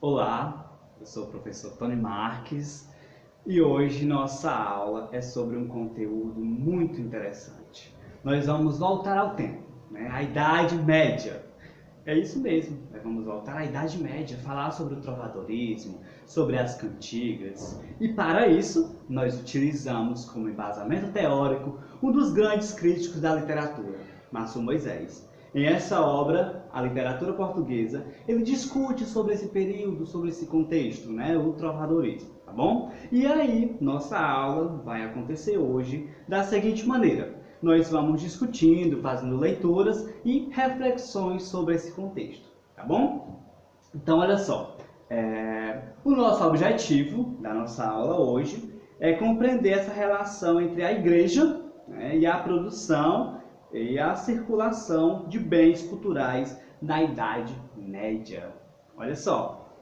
Olá, eu sou o professor Tony Marques e hoje nossa aula é sobre um conteúdo muito interessante. Nós vamos voltar ao tempo, à Idade Média. É isso mesmo, nós vamos voltar à Idade Média, falar sobre o trovadorismo, sobre as cantigas. E para isso, nós utilizamos como embasamento teórico um dos grandes críticos da literatura, Márcio Moisés. Em essa obra, A Literatura Portuguesa, ele discute sobre esse período, sobre esse contexto, o trovadorismo, tá bom? E aí, nossa aula vai acontecer hoje da seguinte maneira. Nós vamos discutindo, fazendo leituras e reflexões sobre esse contexto, tá bom? Então, olha só, o nosso objetivo da nossa aula hoje é compreender essa relação entre a igreja, e a produção e a circulação de bens culturais na Idade Média. Olha só.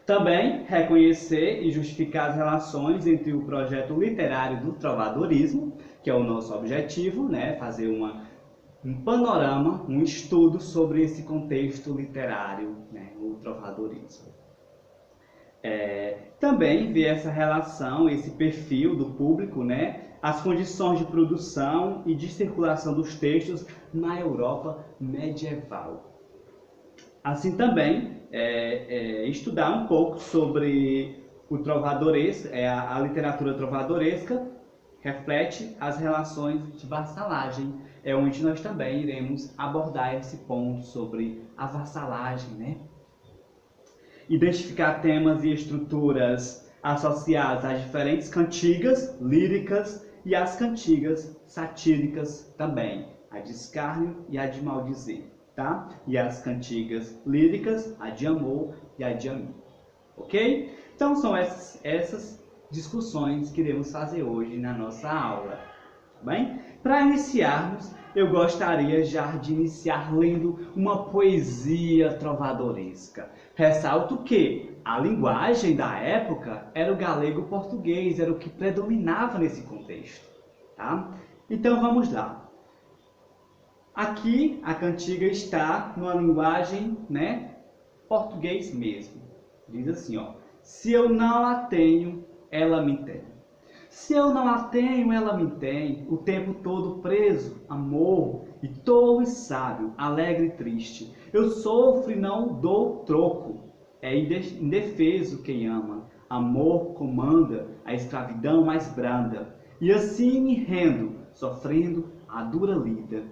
Também reconhecer e justificar as relações entre o projeto literário do trovadorismo, que é o nosso objetivo, fazer um panorama, um estudo sobre esse contexto literário, o trovadorismo. Também ver essa relação, esse perfil do público, as condições de produção e de circulação dos textos na Europa medieval. Assim também, estudar um pouco sobre o trovadoresco, a literatura trovadoresca reflete as relações de vassalagem, onde nós também iremos abordar esse ponto sobre a vassalagem, Identificar temas e estruturas associadas às diferentes cantigas líricas e às cantigas satíricas também, a de escárnio e a de maldizer, tá? E as cantigas líricas, a de amor e a de amigo, ok? Então são essas discussões que iremos fazer hoje na nossa aula, tá bem? Para iniciarmos, eu gostaria já de iniciar lendo uma poesia trovadoresca. Ressalto que a linguagem da época era o galego-português, era o que predominava nesse contexto, tá? Então vamos lá. Aqui a cantiga está numa linguagem, português mesmo. Diz assim, ó: se eu não a tenho, ela me tem. Se eu não a tenho, ela me tem, o tempo todo preso, amor, e tolo e sábio, alegre e triste. Eu sofro e não dou troco. É indefeso quem ama. Amor comanda a escravidão mais branda. E assim me rendo, sofrendo a dura lida,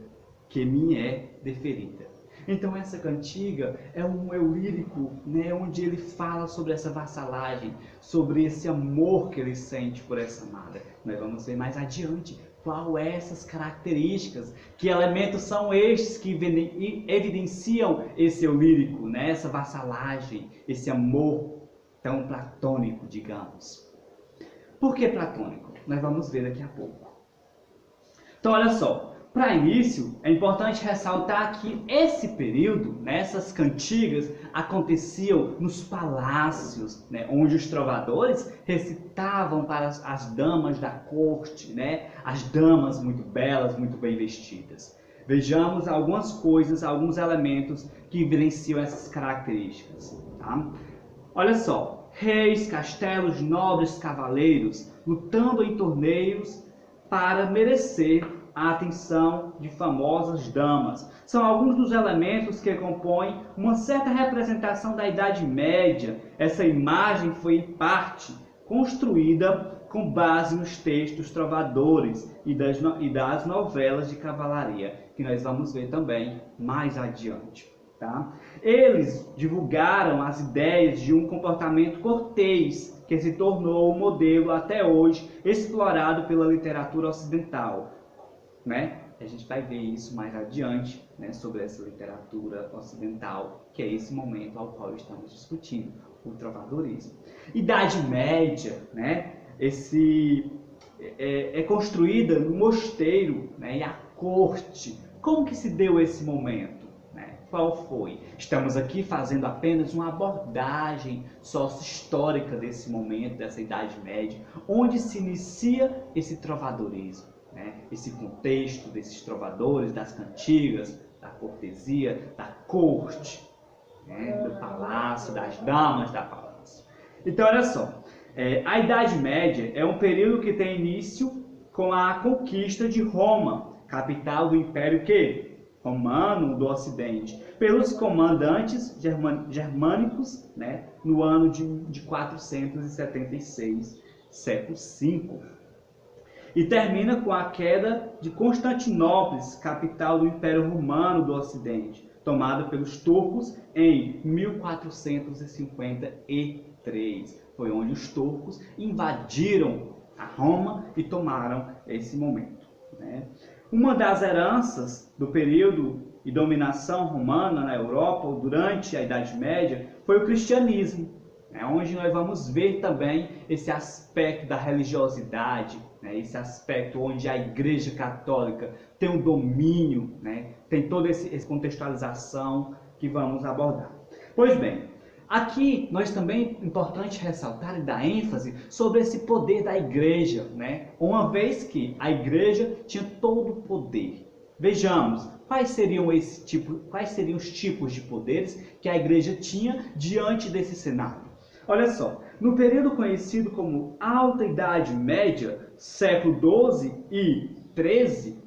que me é deferida. Então essa cantiga é um eu lírico, onde ele fala sobre essa vassalagem, sobre esse amor que ele sente por essa amada. Nós vamos ver mais adiante qual essas características, que elementos são estes que evidenciam esse eu lírico, essa vassalagem, esse amor tão platônico, digamos. Por que platônico? Nós vamos ver daqui a pouco. Então olha só. Para início, é importante ressaltar que esse período, essas cantigas, aconteciam nos palácios, onde os trovadores recitavam para as damas da corte, as damas muito belas, muito bem vestidas. Vejamos algumas coisas, alguns elementos que evidenciam essas características. Tá? Olha só, reis, castelos, nobres, cavaleiros, lutando em torneios para merecer a atenção de famosas damas. São alguns dos elementos que compõem uma certa representação da Idade Média. Essa imagem foi, em parte, construída com base nos textos trovadores e das novelas de cavalaria, que nós vamos ver também mais adiante. Tá? Eles divulgaram as ideias de um comportamento cortês, que se tornou o modelo até hoje explorado pela literatura ocidental. A gente vai ver isso mais adiante, sobre essa literatura ocidental, que é esse momento ao qual estamos discutindo, o trovadorismo. Idade Média, é construída no mosteiro, e a corte. Como que se deu esse momento? Qual foi? Estamos aqui fazendo apenas uma abordagem sócio-histórica desse momento, dessa Idade Média, onde se inicia esse trovadorismo. Esse contexto desses trovadores, das cantigas, da cortesia, da corte. né, do palácio, das damas da palácio. Então, olha só, a Idade Média é um período que tem início com a conquista de Roma, capital do Império Romano do Ocidente, pelos comandantes germânicos, né, no ano de 476, século V. E termina com a queda de Constantinopla, capital do Império Romano do Ocidente, tomada pelos turcos em 1453. Foi onde os turcos invadiram a Roma e tomaram esse momento, né? Uma das heranças do período e dominação romana na Europa durante a Idade Média foi o cristianismo, né? Onde nós vamos ver também esse aspecto da religiosidade, né? Esse aspecto onde a Igreja Católica tem um domínio, né? Tem toda essa contextualização que vamos abordar. Pois bem, aqui nós também é importante ressaltar e dar ênfase sobre esse poder da igreja, né? Uma vez que a igreja tinha todo o poder. Vejamos, quais seriam os tipos de poderes que a igreja tinha diante desse cenário. Olha só, no período conhecido como Alta Idade Média, século XII e XIII,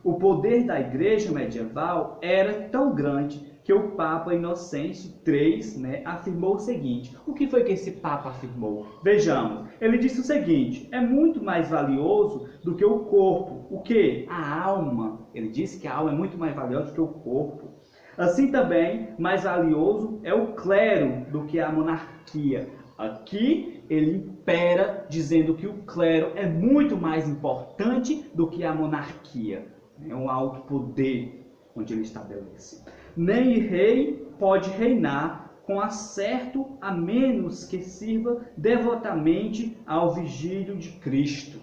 o poder da igreja medieval era tão grande que o Papa Inocêncio III, né, afirmou o seguinte. O que foi que esse Papa afirmou? Vejamos, ele disse o seguinte: é muito mais valioso do que o corpo. O que? A alma. Ele disse que a alma é muito mais valiosa do que o corpo. Assim também, mais valioso é o clero do que a monarquia. Aqui ele impera dizendo que o clero é muito mais importante do que a monarquia. É um alto poder onde ele estabelece. Nem rei pode reinar com acerto a menos que sirva devotamente ao vigílio de Cristo.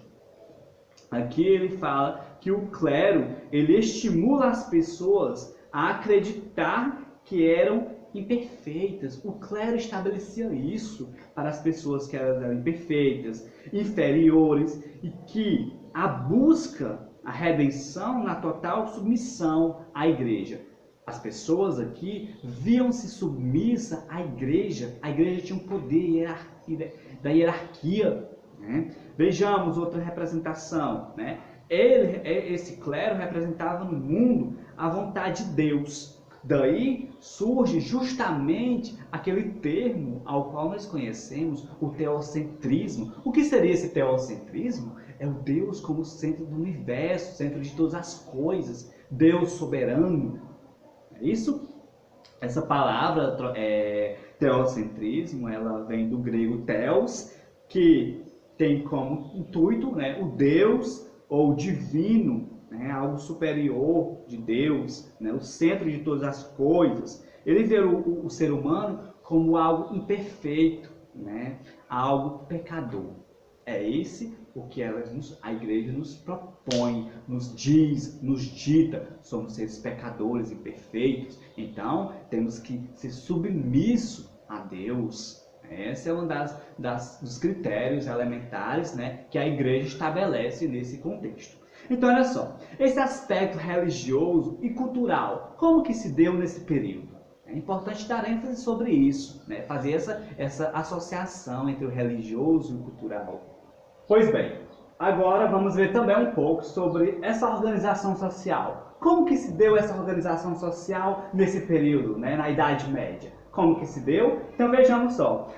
Aqui ele fala que o clero ele estimula as pessoas a acreditar que eram imperfeitas. O clero estabelecia isso para as pessoas que eram imperfeitas, inferiores, e que a busca, a redenção na total submissão à igreja. As pessoas aqui viam-se submissas à igreja. A igreja tinha um poder da hierarquia, né? Vejamos outra representação, né? Esse clero representava no mundo a vontade de Deus. Daí surge justamente aquele termo ao qual nós conhecemos, o teocentrismo. O que seria esse teocentrismo? É o Deus como centro do universo, centro de todas as coisas, Deus soberano. É isso? Essa palavra teocentrismo, ela vem do grego theos, que tem como intuito, né, o Deus ou o divino, né, algo superior de Deus, né, o centro de todas as coisas. Ele vê o ser humano como algo imperfeito, né, algo pecador. É esse o que a igreja nos propõe, nos diz, nos dita. Somos seres pecadores, imperfeitos. Então, temos que ser submissos a Deus. Esse é um dos critérios elementares, né, que a igreja estabelece nesse contexto. Então, olha só, esse aspecto religioso e cultural, como que se deu nesse período? É importante dar ênfase sobre isso, né, fazer essa associação entre o religioso e o cultural. Pois bem, agora vamos ver também um pouco sobre essa organização social. Como que se deu essa organização social nesse período, né, na Idade Média? Como que se deu? Então vejamos só.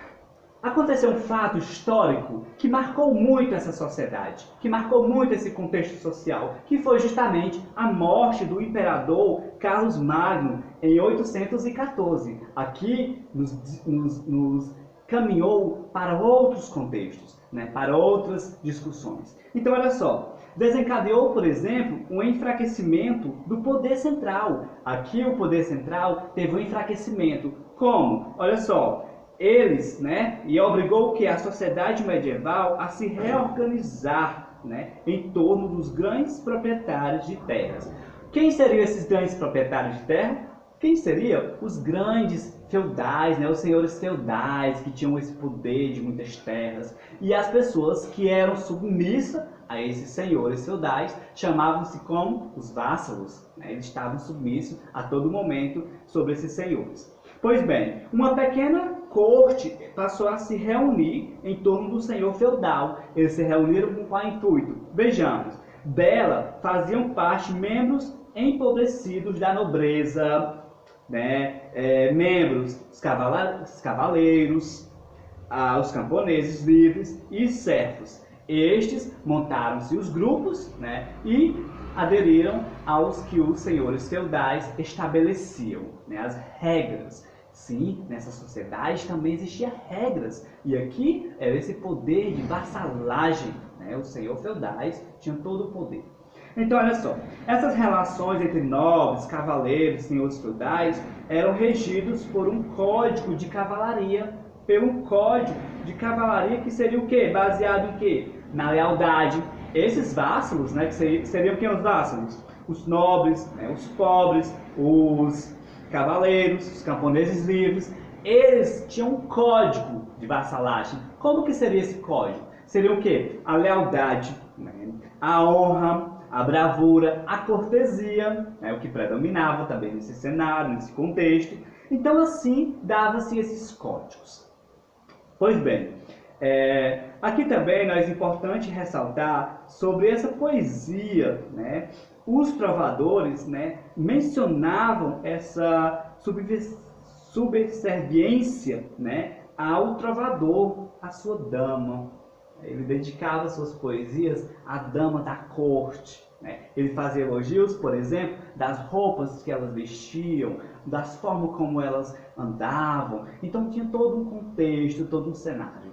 Aconteceu um fato histórico que marcou muito essa sociedade, que marcou muito esse contexto social, que foi justamente a morte do imperador Carlos Magno em 814. Aqui nos caminhou para outros contextos, né, para outras discussões. Então, olha só, desencadeou, por exemplo, um enfraquecimento do poder central. Aqui o poder central teve um enfraquecimento. Como? Olha só, eles, né, e obrigou que a sociedade medieval a se reorganizar, né, em torno dos grandes proprietários de terras. Quem seriam esses grandes proprietários de terra? Quem seriam? Os grandes feudais, né? Os senhores feudais que tinham esse poder de muitas terras. E as pessoas que eram submissas a esses senhores feudais chamavam-se como os vassalos, né? Eles estavam submissos a todo momento sobre esses senhores. Pois bem, uma pequena corte passou a se reunir em torno do senhor feudal. Eles se reuniram com qual intuito? Vejamos, dela faziam parte membros empobrecidos da nobreza, né? Membros, os cavaleiros, os camponeses livres e servos. Estes montaram-se os grupos, né? E aderiram aos que os senhores feudais estabeleciam, né? As regras. Sim, nessa sociedade também existiam regras. E aqui era esse poder de vassalagem, né? Os senhores feudais tinham todo o poder. Então, olha só, essas relações entre nobres, cavaleiros, senhores feudais eram regidos por um código de cavalaria, pelo código de cavalaria que seria o quê? Baseado em quê? Na lealdade. Esses vassalos, né, que seriam quem os vassalos? Os nobres, né, os pobres, os cavaleiros, os camponeses livres, eles tinham um código de vassalagem. Como que seria esse código? Seria o quê? A lealdade, né, a honra, a bravura, a cortesia, né, o que predominava também nesse cenário, nesse contexto. Então, assim, dava-se esses códigos. Pois bem, aqui também é importante ressaltar sobre essa poesia, né? Os trovadores, né, mencionavam essa subserviência, né, ao trovador, à sua dama. Ele dedicava suas poesias à dama da corte, né? Ele fazia elogios, por exemplo, das roupas que elas vestiam, das formas como elas andavam. Então tinha todo um contexto, todo um cenário.